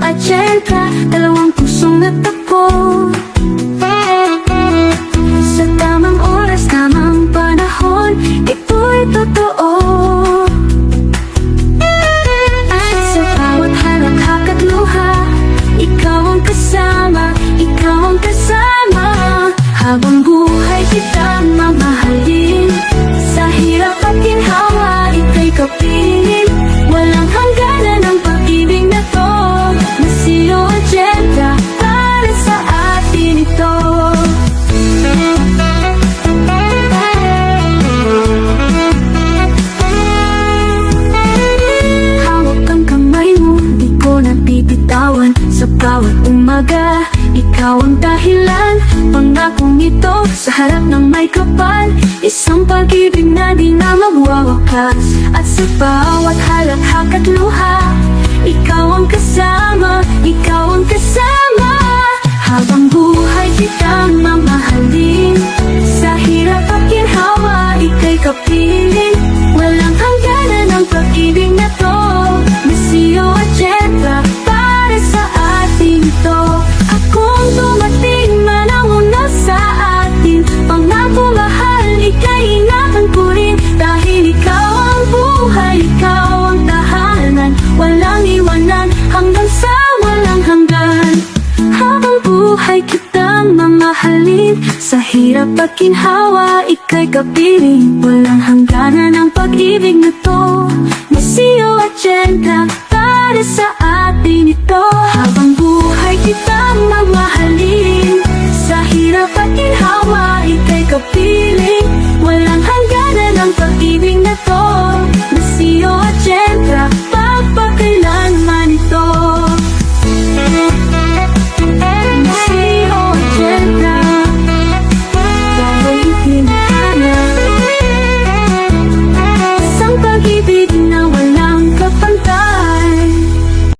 at Jenka, dalawang pusong natakbo. Sa tamang oras, tamang panahon, ito'y totoo. At sa bawat halakhak at luha, ikaw ang kasama, ikaw ang kasama. Habang buhay kitang mamahalin, sa hirap at ginhawa, ika'y kapiling. Walang hangganan ang pag-ibig na to, Masio at Jenka, para sa atin ito. Hawak ang kamay mo, di ko nabibitawan. Sa bawat umaga, ikaw ang dahilan. Pangakong ito sa harap ng may kapal, isang pag-ibig na di na magwawakas. At sa bawat halakhak at luha, ikaw ang kasama, ikaw ang kasama. Habang buhay kitang mamahalin, sa hirap at ginhawa, ika'y kapiling. Walang hangganan ang pag-ibig na to, Masio at Jenka, para sa atin ito. Akong dumating man ang una sa atin, pangako mahal, ika'y ingatan ko rin. Dahil ikaw ang buhay, ikaw ang tahanan, walang iwanan hanggang sa walang hanggan. Habang buhay kitang mamahalin, sa hirap at ginhawa, ika'y kapiling. Walang hangganan ang pag-ibig na to, Masio at Jenka, para sa